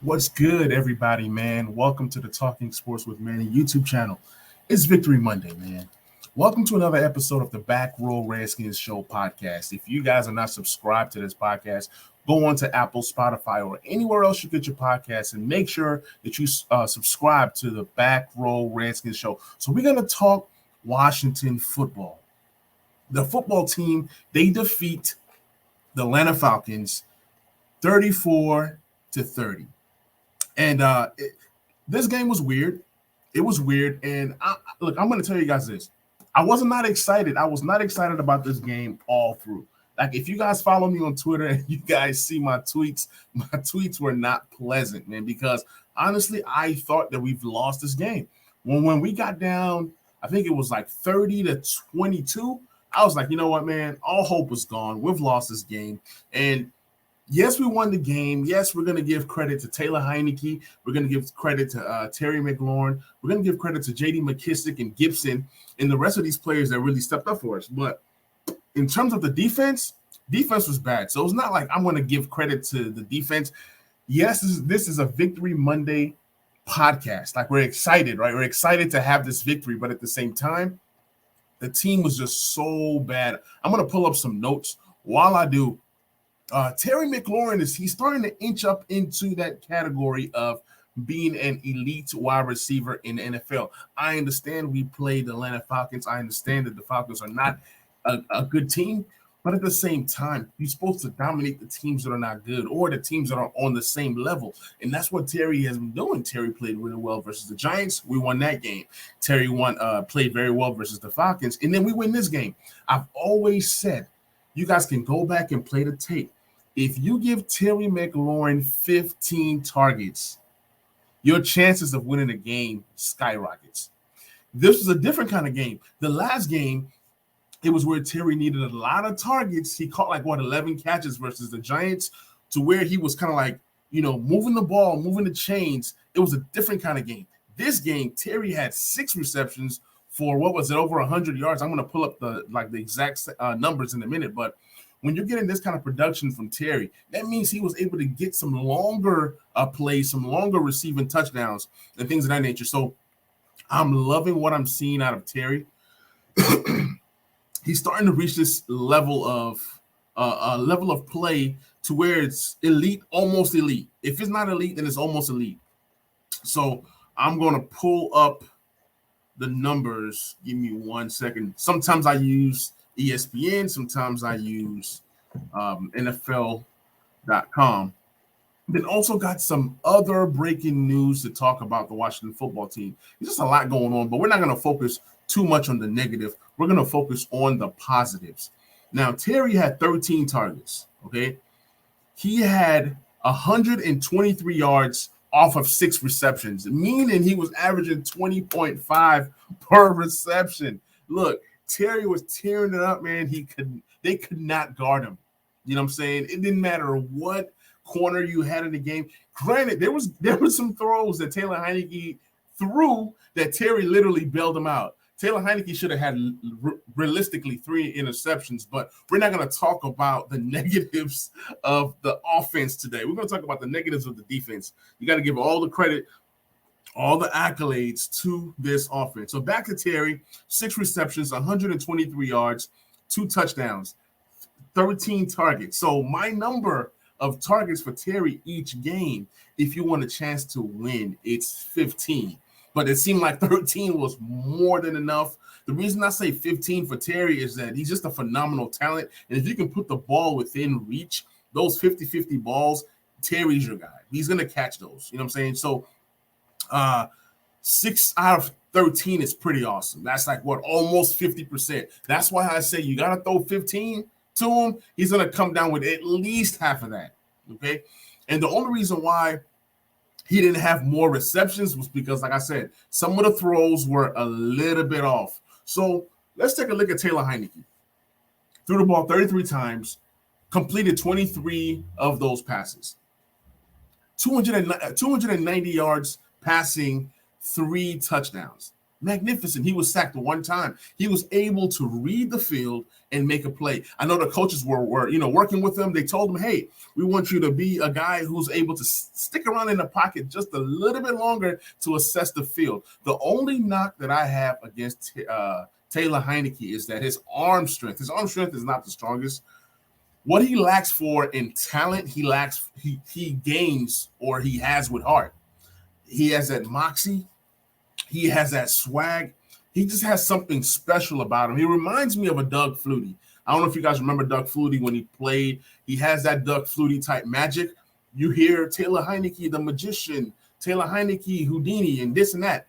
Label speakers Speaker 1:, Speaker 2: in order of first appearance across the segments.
Speaker 1: What's good, everybody, man? Welcome to the Talking Sports with Manny YouTube channel. It's Victory Monday, man. Welcome to another episode of the Back Row Redskins Show podcast. If you guys are not subscribed to this podcast, go on to Apple, Spotify, or anywhere else you get your podcast and make sure that you subscribe to the Back Row Redskins Show. So we're going to talk Washington football. The football team, they defeat the Atlanta Falcons 34-30. And this game was weird. It was weird. And look, I'm going to tell you guys this. I was not excited. I was not excited about this game all through. Like, if you guys follow me on Twitter and you guys see my tweets were not pleasant, man, because honestly, I thought that we've lost this game. When we got down, I think it was like 30-22. I was like, you know what, man, all hope was gone. We've lost this game. And yes, we won the game. Yes, we're going to give credit to Taylor Heineke. We're going to give credit to Terry McLaurin. We're going to give credit to J.D. McKissick and Gibson and the rest of these players that really stepped up for us. But in terms of the defense was bad. So it's not like I'm going to give credit to the defense. Yes, this is a Victory Monday podcast. Like, we're excited, right? We're excited to have this victory. But at the same time, the team was just so bad. I'm going to pull up some notes. While I do, Terry McLaurin he's starting to inch up into that category of being an elite wide receiver in the NFL. I understand we played the Atlanta Falcons. I understand that the Falcons are not a good team, but at the same time, you're supposed to dominate the teams that are not good or the teams that are on the same level. And that's what Terry has been doing. Terry played really well versus the Giants. We won that game. Terry played very well versus the Falcons. And then we win this game. I've always said, you guys can go back and play the tape. If you give Terry McLaurin 15 targets, your chances of winning a game skyrockets. This was a different kind of game. The last game, it was where Terry needed a lot of targets. He caught 11 catches versus the Giants, to where he was kind of like, moving the ball, moving the chains. It was a different kind of game. This game, Terry had 6 receptions for, over 100 yards. I'm going to pull up the exact numbers in a minute, but when you're getting this kind of production from Terry, that means he was able to get some longer plays, some longer receiving touchdowns and things of that nature. So I'm loving what I'm seeing out of Terry. He's starting to reach this level of play to where it's elite, almost elite. If it's not elite, then it's almost elite. So I'm going to pull up the numbers. Give me 1 second. Sometimes I use ESPN. Sometimes I use NFL.com. Then also got some other breaking news to talk about the Washington football team. There's just a lot going on, but we're not going to focus too much on the negative. We're going to focus on the positives. Now, Terry had 13 targets, okay? He had 123 yards off of 6 receptions, meaning he was averaging 20.5 per reception. Look, Terry was tearing it up, man. They could not guard him. You know what I'm saying? It didn't matter what corner you had in the game. Granted, there were some throws that Taylor Heineke threw that Terry literally bailed him out. Taylor Heineke should have had realistically 3 interceptions, but we're not going to talk about the negatives of the offense today. We're going to talk about the negatives of the defense. You got to give all the credit, all the accolades to this offense. So back to Terry, 6 receptions, 123 yards, 2 touchdowns, 13 targets. So my number of targets for Terry each game, if you want a chance to win, it's 15. But it seemed like 13 was more than enough. The reason I say 15 for Terry is that he's just a phenomenal talent. And if you can put the ball within reach, those 50-50 balls, Terry's your guy. He's going to catch those. You know what I'm saying? So 6 out of 13 is pretty awesome. That's almost 50%. That's why I say you got to throw 15 to him. He's going to come down with at least half of that. Okay. And the only reason why he didn't have more receptions was because, like I said, some of the throws were a little bit off. So let's take a look at Taylor Heineke. Threw the ball 33 times, completed 23 of those passes. 290 yards passing, 3 touchdowns. magnificent. He was sacked one time. He was able to read the field and make a play. I know the coaches were working with him. They told him, hey, we want you to be a guy who's able to stick around in the pocket just a little bit longer to assess the field. The only knock that I have against Taylor Heinicke is that his arm strength is not the strongest. What he lacks for in talent, he gains or he has with heart. He has that moxie. He has that swag. He just has something special about him. He reminds me of a Doug Flutie. I don't know if you guys remember Doug Flutie when he played. He has that Doug Flutie type magic. You hear Taylor Heinicke, the magician, Taylor Heinicke, Houdini, and this and that.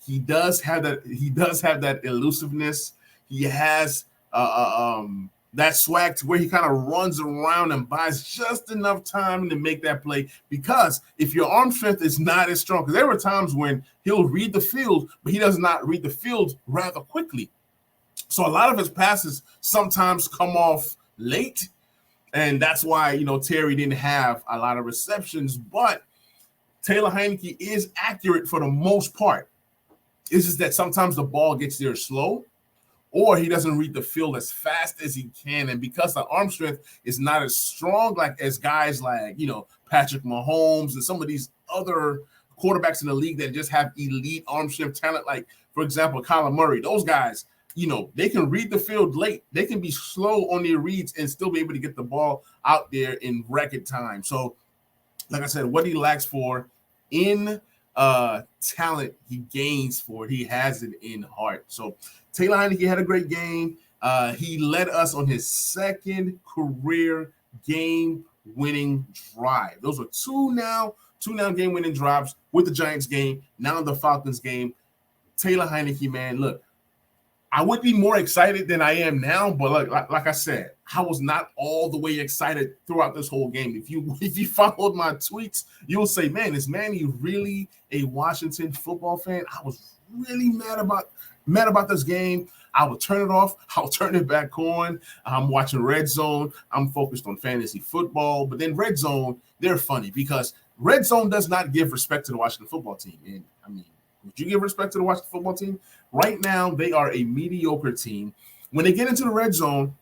Speaker 1: He does have that. He does have that elusiveness. He has that swag to where he kind of runs around and buys just enough time to make that play. Because if your arm strength is not as strong, because there were times when he'll read the field, but he does not read the field rather quickly. So a lot of his passes sometimes come off late, and that's why Terry didn't have a lot of receptions. But Taylor Heinicke is accurate for the most part. It's just that sometimes the ball gets there slow, or he doesn't read the field as fast as he can. And because the arm strength is not as strong as guys like, Patrick Mahomes and some of these other quarterbacks in the league that just have elite arm strength talent, like, for example, Kyler Murray, those guys, they can read the field late. They can be slow on their reads and still be able to get the ball out there in record time. So, like I said, what he lacks for in talent, he gains for it. He has it in heart. So Taylor Heinicke had a great game. He led us on his second career game-winning drive. Those are two now game-winning drives with the Giants game, now the Falcons game. Taylor Heinicke, man, look, I would be more excited than I am now, but like I said, I was not all the way excited throughout this whole game. If you followed my tweets, you'll say, man, is Manny really a Washington football fan? I was really mad about this game. I would turn it off. I'll turn it back on. I'm watching Red Zone. I'm focused on fantasy football. But then Red Zone, they're funny because Red Zone does not give respect to the Washington football team. And I mean, would you give respect to the Washington football team? Right now, they are a mediocre team. When they get into the red zone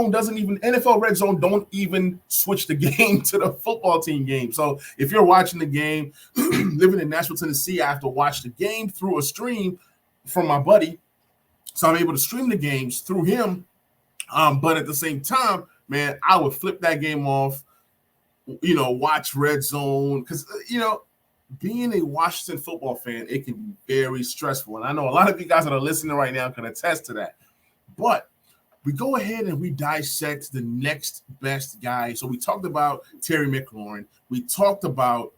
Speaker 1: doesn't even – NFL red zone don't even switch the game to the football team game. So if you're watching the game, living in Nashville, Tennessee, I have to watch the game through a stream from my buddy. So I'm able to stream the games through him. But at the same time, man, I would flip that game off, watch red zone because, being a Washington football fan, it can be very stressful. And I know a lot of you guys that are listening right now can attest to that. But we go ahead and we dissect the next best guy. So we talked about Terry McLaurin. We talked about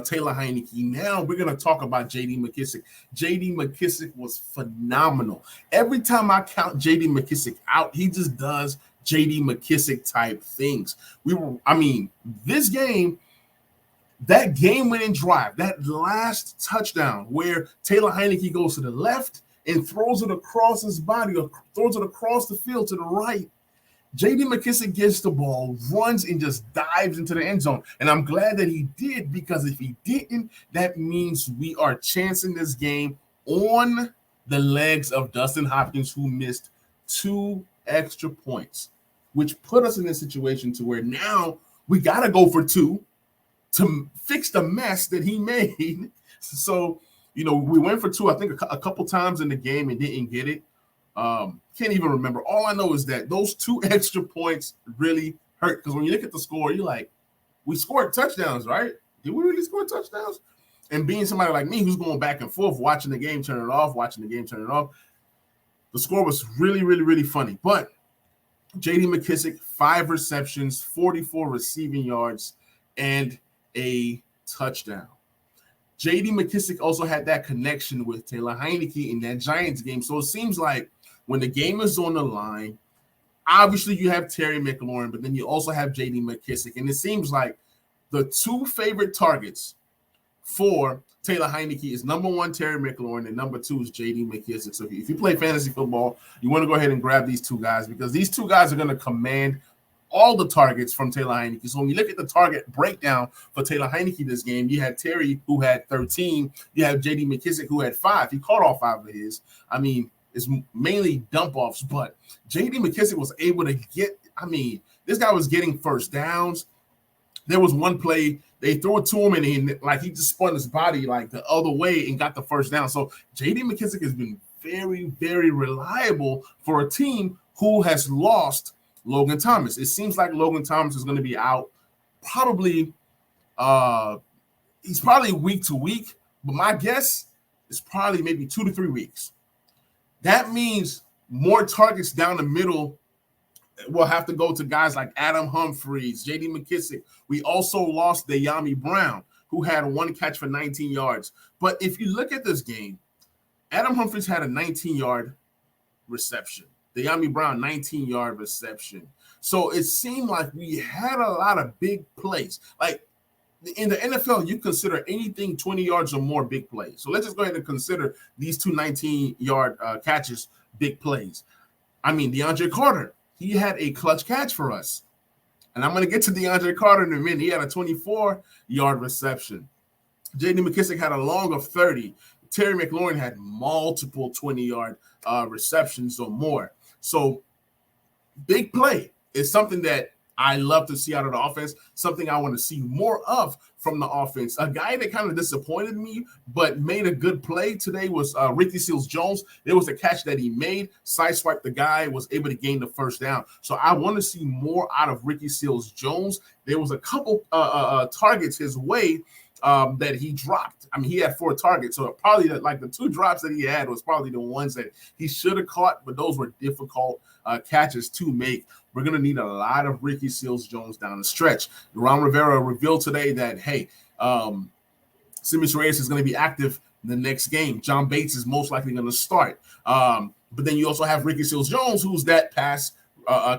Speaker 1: Taylor Heinicke. Now we're going to talk about J.D. McKissic. J.D. McKissic was phenomenal. Every time I count J.D. McKissic out, he just does J.D. McKissic type things. This game, that game-winning drive, that last touchdown where Taylor Heinicke goes to the left and throws it across his body or throws it across the field to the right, J.D. McKissic gets the ball, runs, and just dives into the end zone. And I'm glad that he did because if he didn't, that means we are chancing this game on the legs of Dustin Hopkins, who missed 2 extra points, which put us in a situation to where now we got to go for 2 to fix the mess that he made. So, we went for 2, I think, a couple times in the game and didn't get it. Can't even remember. All I know is that those 2 extra points really hurt because when you look at the score, you're like, we scored touchdowns, right? Did we really score touchdowns? And being somebody like me who's going back and forth, watching the game, turn it off, watching the game, turn it off, the score was really, really, really funny. But J.D. McKissic, 5 receptions, 44 receiving yards, and a touchdown. J.D. McKissic also had that connection with Taylor Heinicke in that Giants game. So it seems like when the game is on the line, obviously you have Terry McLaurin, but then you also have J.D. McKissic. And it seems like the 2 favorite targets for Taylor Heinicke is number 1, Terry McLaurin, and number 2 is J.D. McKissic. So if you play fantasy football, you want to go ahead and grab these 2 guys because these 2 guys are going to command all the targets from Taylor Heinicke. So when you look at the target breakdown for Taylor Heinicke this game, you had Terry who had 13. You have J.D. McKissic who had 5. He caught all 5 of his. I mean, it's mainly dump offs, but J.D. McKissic was able to get. I mean, this guy was getting first downs. There was one play they threw it to him and he just spun his body like the other way and got the first down. So J.D. McKissic has been very, very reliable for a team who has lost Logan Thomas. It seems like Logan Thomas is going to be out probably he's probably week to week, but my guess is probably maybe 2 to 3 weeks. That means more targets down the middle will have to go to guys like Adam Humphries, J.D. McKissic. We also lost De'Ami Brown, who had 1 catch for 19 yards. But if you look at this game, Adam Humphries had a 19-yard reception. De'Ami Brown, 19-yard reception. So it seemed like we had a lot of big plays. Like in the NFL, you consider anything 20 yards or more big plays. So let's just go ahead and consider these 2 19-yard catches big plays. I mean, DeAndre Carter, he had a clutch catch for us. And I'm going to get to DeAndre Carter in a minute. He had a 24-yard reception. J.D. McKissic had a long of 30. Terry McLaurin had multiple 20-yard receptions or more. So big play is something that I love to see out of the offense, something I want to see more of from the offense. A guy that kind of disappointed me but made a good play today was Ricky Seals-Jones. There was a catch that he made, sideswiped the guy, was able to gain the first down. So I want to see more out of Ricky Seals-Jones. There was a couple targets his way that he dropped. I mean, he had 4 targets, so probably like the 2 drops that he had was probably the ones that he should have caught, but those were difficult catches to make. We're going to need a lot of Ricky Seals-Jones down the stretch. Ron Rivera revealed today that, hey, Simmons Reyes is going to be active in the next game. John Bates is most likely going to start. But then you also have Ricky Seals-Jones, who's that pass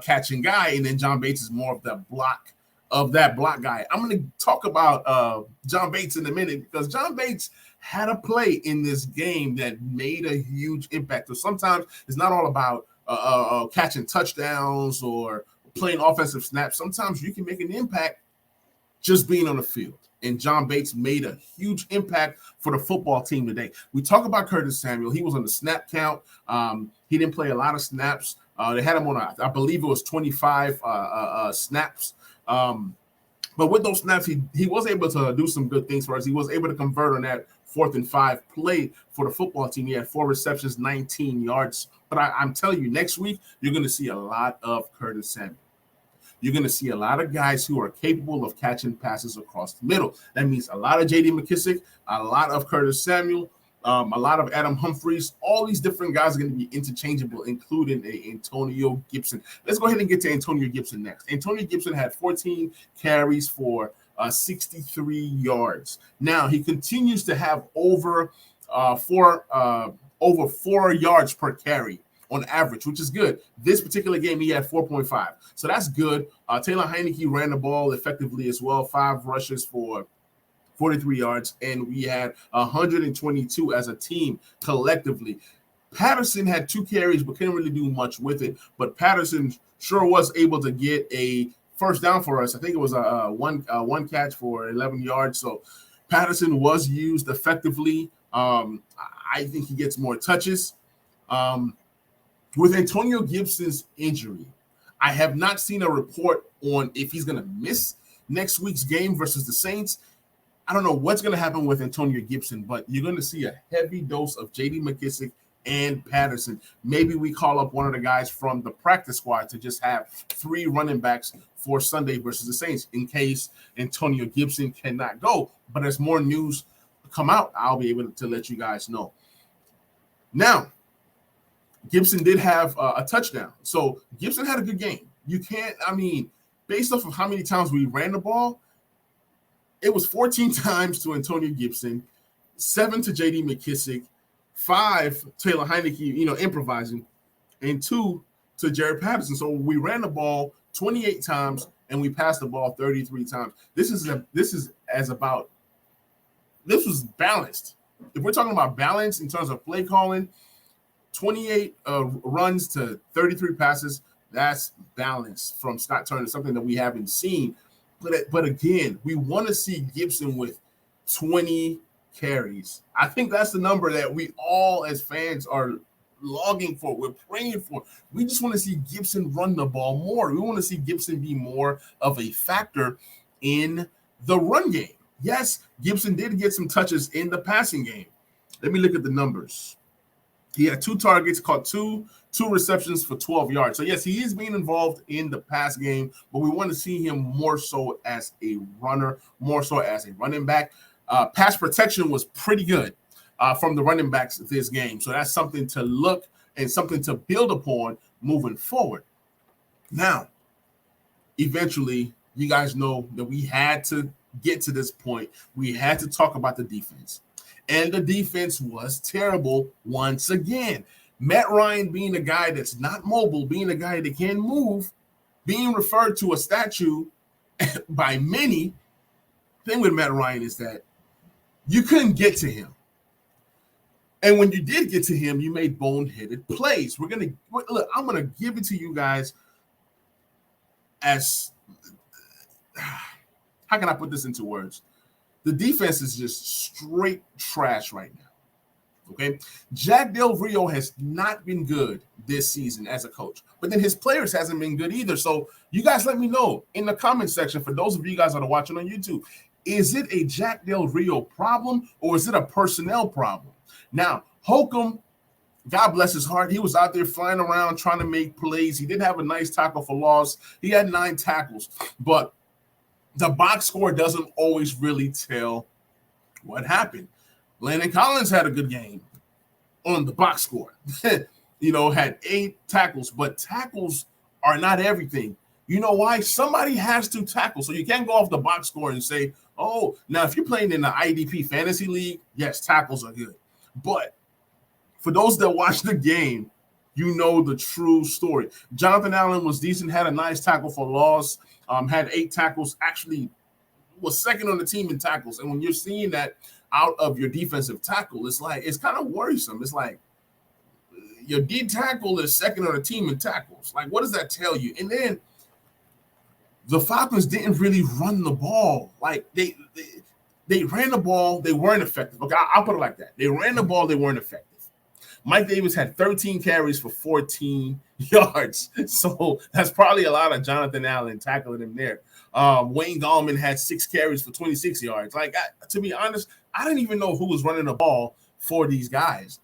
Speaker 1: catching guy, and then John Bates is more of the block of that block guy. I'm going to talk about John Bates in a minute because John Bates had a play in this game that made a huge impact. So sometimes it's not all about catching touchdowns or playing offensive snaps. Sometimes you can make an impact just being on the field. And John Bates made a huge impact for the football team today. We talk about Curtis Samuel. He was on the snap count. He didn't play a lot of snaps. They had him on, I believe it was 25 snaps. But with those snaps, he was able to do some good things for us. He was able to convert on that 4th and 5 play for the football team. He had 4 receptions, 19 yards. But I'm telling you, next week, you're going to see a lot of Curtis Samuel. You're going to see a lot of guys who are capable of catching passes across the middle. That means a lot of J.D. McKissic, a lot of Curtis Samuel, a lot of Adam Humphries. All these different guys are going to be interchangeable, including Antonio Gibson. Let's go ahead and get to Antonio Gibson next. Antonio Gibson had 14 carries for 63 yards. Now, he continues to have over 4 yards per carry on average, which is good. This particular game, he had 4.5. So that's good. Taylor Heinicke ran the ball effectively as well, 5 rushes for 43 yards, and we had 122 as a team collectively. Patterson had 2 carries, but couldn't really do much with it. But Patterson sure was able to get a first down for us. I think it was a one catch for 11 yards. So Patterson was used effectively. I think he gets more touches. With Antonio Gibson's injury, I have not seen a report on if he's going to miss next week's game versus the Saints. I don't know what's going to happen with Antonio Gibson, but you're going to see a heavy dose of J.D. McKissic and Patterson. Maybe we call up one of the guys from the practice squad to just have 3 running backs for Sunday versus the Saints in case Antonio Gibson cannot go. But as more news come out, I'll be able to let you guys know. Now, Gibson did have a touchdown. So Gibson had a good game. Based off of how many times we ran the ball, it was 14 times to Antonio Gibson, 7 to J.D. McKissic, 5 Taylor Heinicke, improvising, and 2 to Jared Patterson. So we ran the ball 28 times and we passed the ball 33 times. This was balanced. If we're talking about balance in terms of play calling, 28 runs to 33 passes, That's balance from Scott Turner, something that we haven't seen. But again, we want to see Gibson with 20 carries. I think that's the number that we all as fans are longing for. We're praying for. We just want to see Gibson run the ball more. We want to see Gibson be more of a factor in the run game. Yes, Gibson did get some touches in the passing game. Let me look at the numbers. He had 2 targets, caught two receptions for 12 yards. So, yes, he is being involved in the pass game, but we want to see him more so as a runner, more so as a running back. Pass protection was pretty good from the running backs this game. So that's something to look and something to build upon moving forward. Now, eventually, you guys know that we had to get to this point. We had to talk about the defense. And the defense was terrible once again. Matt Ryan being a guy that's not mobile, being a guy that can move, being referred to a statue by many. The thing with Matt Ryan is that you couldn't get to him. And when you did get to him, you made boneheaded plays. I'm gonna give it to you guys as how can I put this into words? The defense is just straight trash right now. Okay, Jack Del Rio has not been good this season as a coach, but then his players hasn't been good either. So you guys let me know in the comment section for those of you guys that are watching on YouTube. Is it a Jack Del Rio problem or is it a personnel problem? Now, Holcomb, God bless his heart, he was out there flying around trying to make plays. He did have a nice tackle for loss. He had 9 tackles, but the box score doesn't always really tell what happened. Landon Collins had a good game on the box score. Had 8 tackles, but tackles are not everything. You know why? Somebody has to tackle. So you can't go off the box score and say, oh, now if you're playing in the IDP fantasy league, yes, tackles are good. But for those that watch the game, you know the true story. Jonathan Allen was decent, had a nice tackle for loss, had 8 tackles, actually was second on the team in tackles. And when you're seeing that out of your defensive tackle, it's kind of worrisome. It's like your D tackle is second on the team in tackles. Like, what does that tell you? And then the Falcons didn't really run the ball. Like they ran the ball, they weren't effective. Okay, I'll put it like that. They ran the ball, they weren't effective. Mike Davis had 13 carries for 14 yards. So that's probably a lot of Jonathan Allen tackling him there. Wayne Gallman had 6 carries for 26 yards. To be honest, I didn't even know who was running the ball for these guys.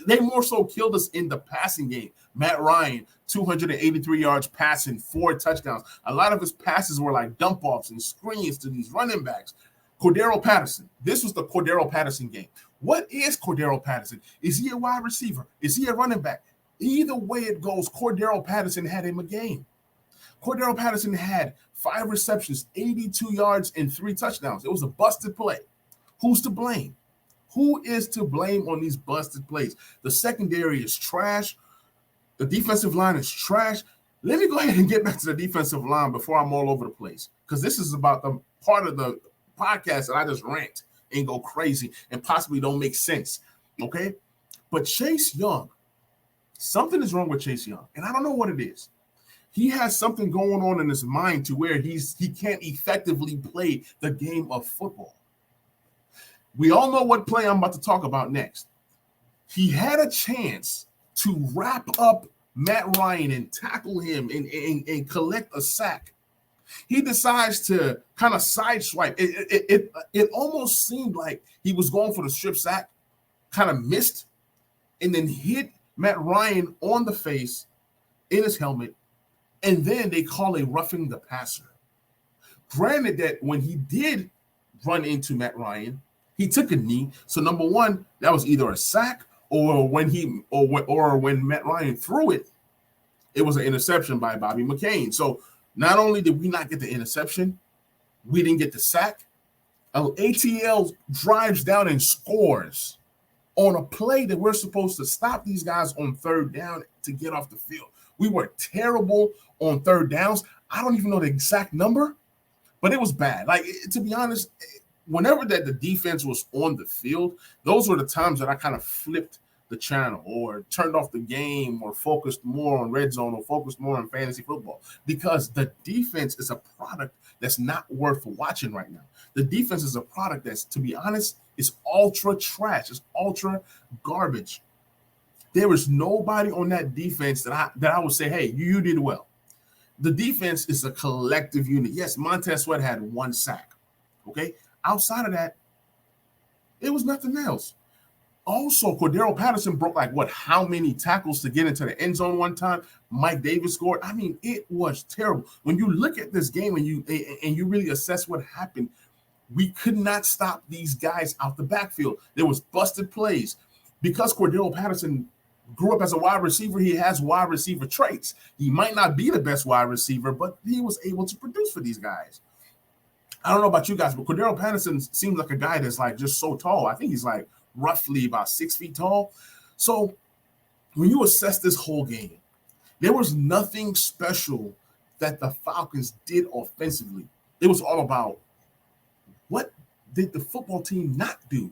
Speaker 1: They more so killed us in the passing game. Matt Ryan, 283 yards passing, 4 touchdowns. A lot of his passes were like dump offs and screens to these running backs. Cordero Patterson. This was the Cordero Patterson game. What is Cordero Patterson? Is he a wide receiver? Is he a running back? Either way it goes, Cordero Patterson had him a game. Cordero Patterson had 5 receptions, 82 yards, and 3 touchdowns. It was a busted play. Who's to blame? Who is to blame on these busted plays? The secondary is trash. The defensive line is trash. Let me go ahead and get back to the defensive line before I'm all over the place, because this is about the part of the podcast that I just rant and go crazy and possibly don't make sense, okay? But Chase Young, something is wrong with Chase Young, and I don't know what it is. He has something going on in his mind to where he can't effectively play the game of football. We all know what play I'm about to talk about next. He had a chance to wrap up Matt Ryan and tackle him and collect a sack. He decides to kind of sideswipe. It almost seemed like he was going for the strip sack, kind of missed, and then hit Matt Ryan on the face in his helmet, and then they call a roughing the passer. Granted that when he did run into Matt Ryan, he took a knee. So number one, that was either a sack or when Matt Ryan threw it, it was an interception by Bobby McCain. So not only did we not get the interception, we didn't get the sack. ATL drives down and scores on a play that we're supposed to stop these guys on 3rd down to get off the field. We were terrible on 3rd downs. I don't even know the exact number, but it was bad. To be honest, whenever that the defense was on the field, those were the times that I kind of flipped the channel or turned off the game or focused more on red zone or focused more on fantasy football, because the defense is a product that's not worth watching right now. The defense is a product that's, to be honest, is ultra trash. It's ultra garbage. There is nobody on that defense that I would say, hey, you did well. The defense is a collective unit. Yes, Montez Sweat had 1 sack. Okay. Outside of that, it was nothing else. Also, Cordero Patterson broke how many tackles to get into the end zone one time? Mike Davis scored. I mean, it was terrible. When you look at this game and you really assess what happened, we could not stop these guys out the backfield. There was busted plays. Because Cordero Patterson grew up as a wide receiver, he has wide receiver traits. He might not be the best wide receiver, but he was able to produce for these guys. I don't know about you guys, but Cordero Patterson seems like a guy that's just so tall. I think he's roughly about 6 feet tall. So when you assess this whole game, there was nothing special that the Falcons did offensively. It was all about what did the football team not do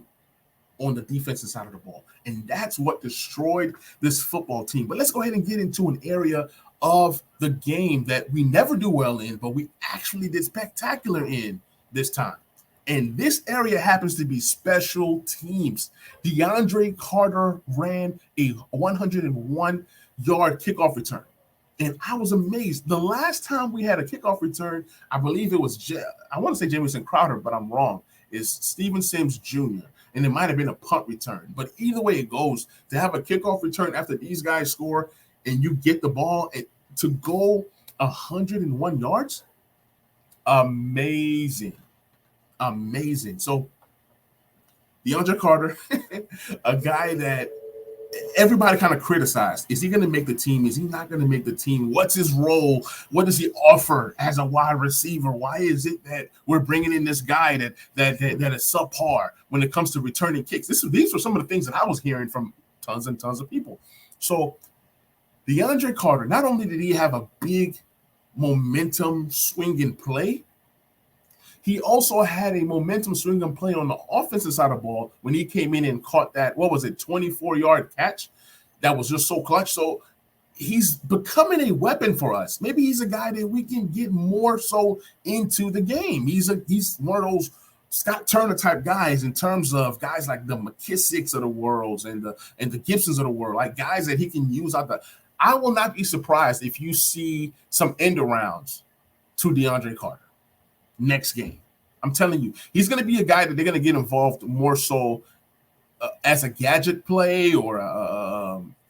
Speaker 1: on the defensive side of the ball. And that's what destroyed this football team. But let's go ahead and get into an area of the game that we never do well in, but we actually did spectacular in this time. And this area happens to be special teams. DeAndre Carter ran a 101-yard kickoff return. And I was amazed. The last time we had a kickoff return, I believe it was, I want to say Jamison Crowder, but I'm wrong, is Steven Sims Jr., and it might have been a punt return. But either way it goes, to have a kickoff return after these guys score and you get the ball and to go 101 yards, amazing. So DeAndre Carter, a guy that everybody kind of criticized. Is he going to make the team? Is he not going to make the team? What's his role? What does he offer as a wide receiver? Why is it that we're bringing in this guy that is subpar when it comes to returning kicks? These were some of the things that I was hearing from tons and tons of people. So DeAndre Carter, not only did he have a big momentum swinging play, he also had a momentum swinging play on the offensive side of the ball when he came in and caught that, 24-yard catch that was just so clutch. So he's becoming a weapon for us. Maybe he's a guy that we can get more so into the game. He's one of those Scott Turner type guys in terms of guys like the McKissicks of the world and the Gibsons of the world, like guys that he can use out there. I will not be surprised if you see some end arounds to DeAndre Carter next game. I'm telling you, he's going to be a guy that they're going to get involved more so as a gadget play or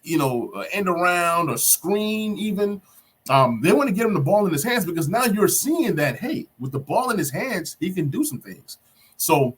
Speaker 1: end around or screen even. They want to get him the ball in his hands because now you're seeing that, hey, with the ball in his hands, he can do some things. So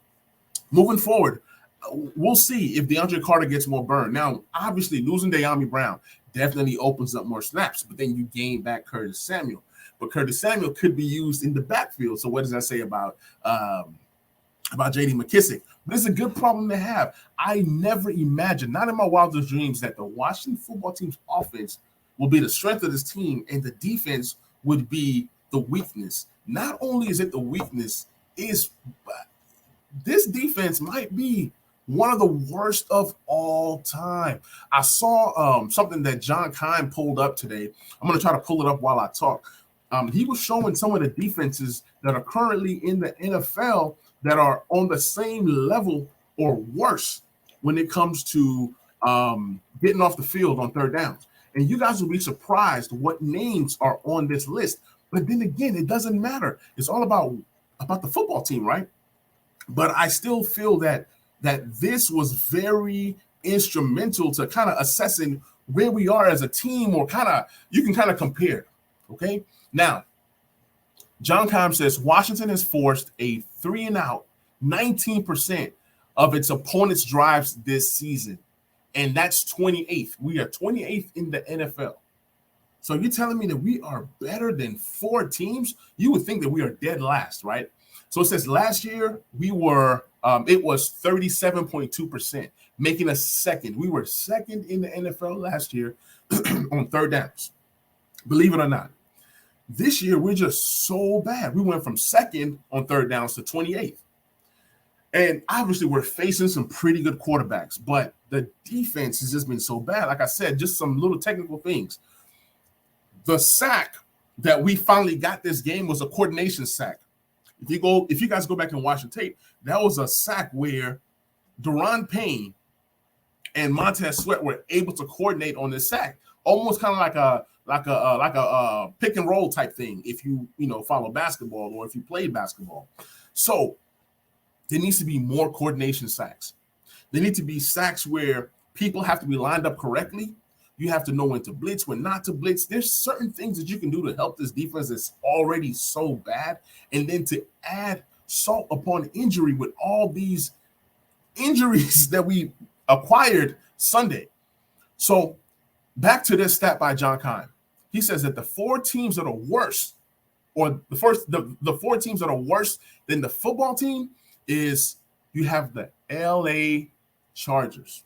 Speaker 1: moving forward, we'll see if DeAndre Carter gets more burn. Now, obviously, losing De'Ami Brown definitely opens up more snaps, but then you gain back Curtis Samuel. But Curtis Samuel could be used in the backfield. So what does that say about J.D. McKissick? But it's a good problem to have. I never imagined, not in my wildest dreams, that the Washington football team's offense will be the strength of this team and the defense would be the weakness. Not only is it the weakness, this defense might be one of the worst of all time. I saw something that John Kine pulled up today. I'm going to try to pull it up while I talk. He was showing some of the defenses that are currently in the NFL that are on the same level or worse when it comes to getting off the field on third downs. And you guys will be surprised what names are on this list. But then again, it doesn't matter. It's all about the football team, right? But I still feel that this was very instrumental to kind of assessing where we are as a team, or you can kind of compare. Okay. Now, John Keim says Washington has forced a 3-and-out 19% of its opponents' drives this season, and that's 28th. We are 28th in the NFL. So you're telling me that we are better than 4 teams? You would think that we are dead last, right? So it says last year we were it was 37.2%, making us second. We were second in the NFL last year on third downs. Believe it or not. This year, we're just so bad. We went from second on third downs to 28th. And obviously, we're facing some pretty good quarterbacks, but the defense has just been so bad. Like I said, just some little technical things. The sack that we finally got this game was a coordination sack. If you guys go back and watch the tape, that was a sack where Deron Payne and Montez Sweat were able to coordinate on this sack, almost kind of like a pick and roll type thing. If you follow basketball or if you play basketball, so there needs to be more coordination sacks. There need to be sacks where people have to be lined up correctly. You have to know when to blitz, when not to blitz. There's certain things that you can do to help this defense that's already so bad. And then to add salt upon injury with all these injuries that we acquired Sunday. So back to this stat by John Kine. He says that the four teams that are worse, or the four teams that are worse than the football team is you have the LA Chargers.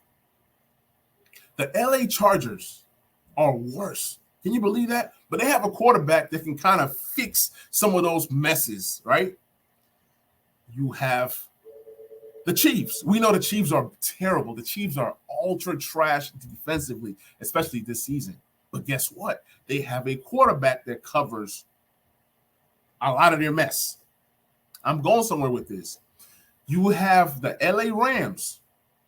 Speaker 1: The LA Chargers are worse. Can you believe that? But they have a quarterback that can kind of fix some of those messes, right? You have the Chiefs. We know the Chiefs are terrible. The Chiefs are ultra trash defensively, especially this season. But guess what? They have a quarterback that covers a lot of their mess. I'm going somewhere with this. You have the LA Rams,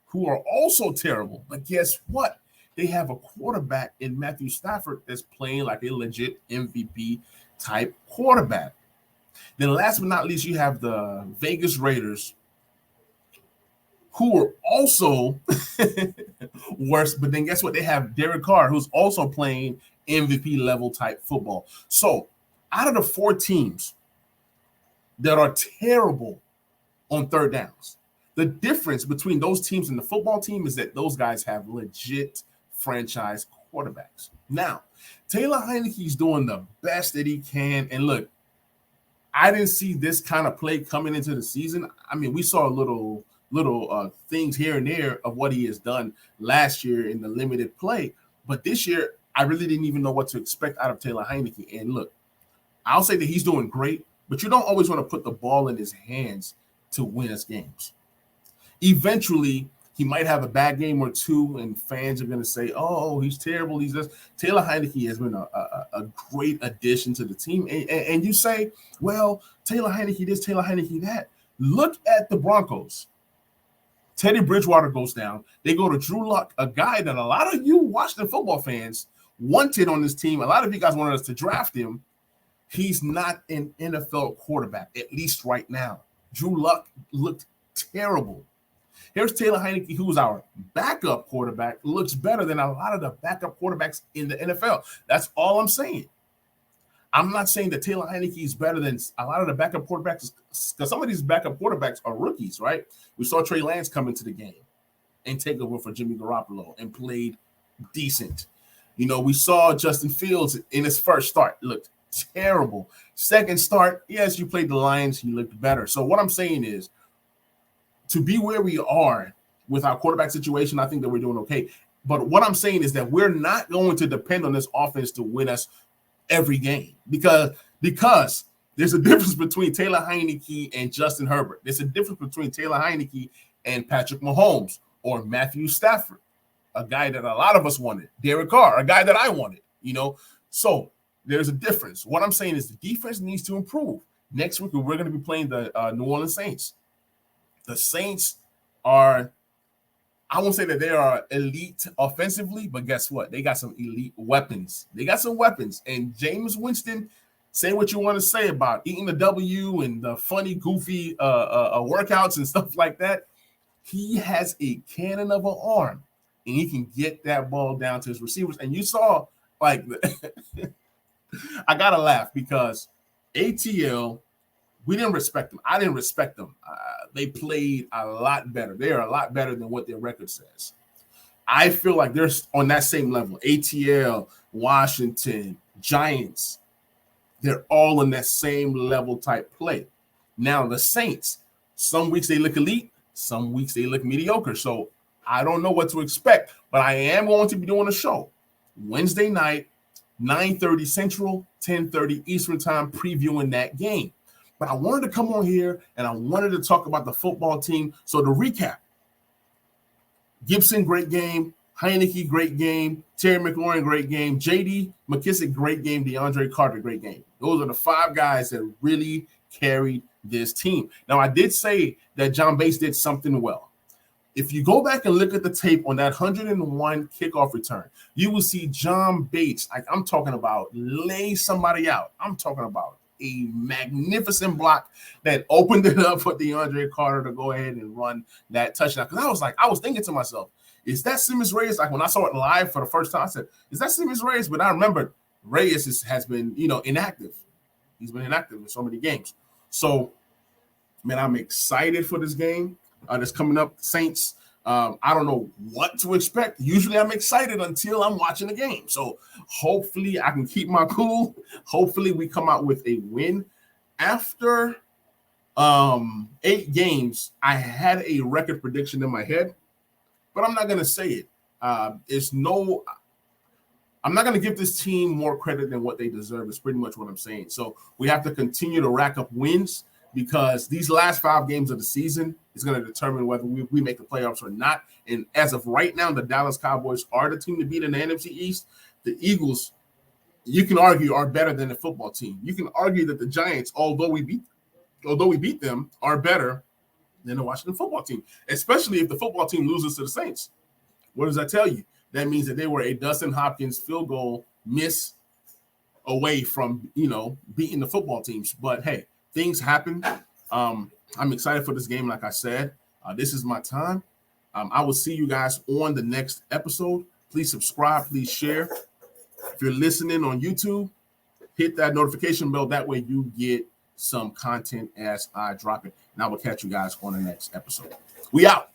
Speaker 1: who are also terrible. But guess what? They have a quarterback in Matthew Stafford that's playing like a legit MVP type quarterback. Then last but not least, you have the Vegas Raiders, who are also worse. But then guess what? They have Derek Carr, who's also playing MVP level type football. So out of the four teams that are terrible on third downs, the difference between those teams and the football team is that those guys have legit franchise quarterbacks. Now, Taylor Heinicke's doing the best that he can. And look, I didn't see this kind of play coming into the season. I mean, we saw little things here and there of what he has done last year in the limited play. But this year, I really didn't even know what to expect out of Taylor Heinicke. And look, I'll say that he's doing great, but you don't always want to put the ball in his hands to win us games. Eventually, he might have a bad game or two, and fans are going to say, oh, he's terrible. He's just Taylor Heinicke has been a great addition to the team. And you say, well, Taylor Heinicke this, Taylor Heinicke that. Look at the Broncos. Teddy Bridgewater goes down. They go to Drew Luck, a guy that a lot of you Washington football fans wanted on this team. A lot of you guys wanted us to draft him. He's not an NFL quarterback, at least right now. Drew Luck looked terrible. Here's Taylor Heinicke, who's our backup quarterback, looks better than a lot of the backup quarterbacks in the NFL. That's all I'm saying. I'm not saying that Taylor Heinicke is better than a lot of the backup quarterbacks, because some of these backup quarterbacks are rookies, right? We saw Trey Lance come into the game and take over for Jimmy Garoppolo and played decent. We saw Justin Fields in his first start, looked terrible. Second start, yes, you played the Lions, he looked better. So what I'm saying is, to be where we are with our quarterback situation, I think that we're doing okay. But what I'm saying is that we're not going to depend on this offense to win us every game because there's a difference between Taylor Heinicke and Justin Herbert. There's a difference between Taylor Heinicke and Patrick Mahomes or Matthew Stafford, a guy that a lot of us wanted. Derek Carr, a guy that I wanted, So there's a difference. What I'm saying is the defense needs to improve. Next week, we're going to be playing the New Orleans Saints. The Saints are, I won't say that they are elite offensively, but guess what? They got some elite weapons. And Jameis Winston, say what you want to say about eating the W and the funny, goofy workouts and stuff like that. He has a cannon of an arm, and he can get that ball down to his receivers. And you saw, I got to laugh because ATL, we didn't respect them. I didn't respect them. They played a lot better. They are a lot better than what their record says. I feel like they're on that same level. ATL, Washington, Giants, they're all in that same level type play. Now, the Saints, some weeks they look elite, some weeks they look mediocre. So I don't know what to expect, but I am going to be doing a show Wednesday night, 9:30 Central, 10:30 Eastern time, previewing that game. But I wanted to come on here and I wanted to talk about the football team. So to recap, Gibson, great game. Heineke, great game. Terry McLaurin, great game. J.D. McKissick, great game. DeAndre Carter, great game. Those are the 5 guys that really carried this team. Now, I did say that John Bates did something well. If you go back and look at the tape on that 101 kickoff return, you will see John Bates, like I'm talking about, lay somebody out. I'm talking about a magnificent block that opened it up for DeAndre Carter to go ahead and run that touchdown. Because I was thinking to myself, is that Simmons Reyes? Like when I saw it live for the first time, I said, is that Simmons Reyes? But I remember Reyes has been, inactive. He's been inactive in so many games. So, man, I'm excited for this game that's coming up. Saints, I don't know what to expect. Usually I'm excited until I'm watching the game. So hopefully I can keep my cool. Hopefully we come out with a win. After 8 games, I had a record prediction in my head, but I'm not going to say it. I'm not going to give this team more credit than what they deserve. Is pretty much what I'm saying. So we have to continue to rack up wins because these last 5 games of the season is going to determine whether we make the playoffs or not. And as of right now, the Dallas Cowboys are the team to beat in the NFC East. The Eagles, you can argue, are better than the football team. You can argue that the Giants, although we beat them, are better than the Washington football team, especially if the football team loses to the Saints. What does that tell you? That means that they were a Dustin Hopkins field goal miss away from, beating the football teams. But, hey, things happen. I'm excited for this game, like I said. This is my time. I will see you guys on the next episode. Please subscribe. Please share. If you're listening on YouTube, hit that notification bell. That way you get some content as I drop it. And I will catch you guys on the next episode. We out.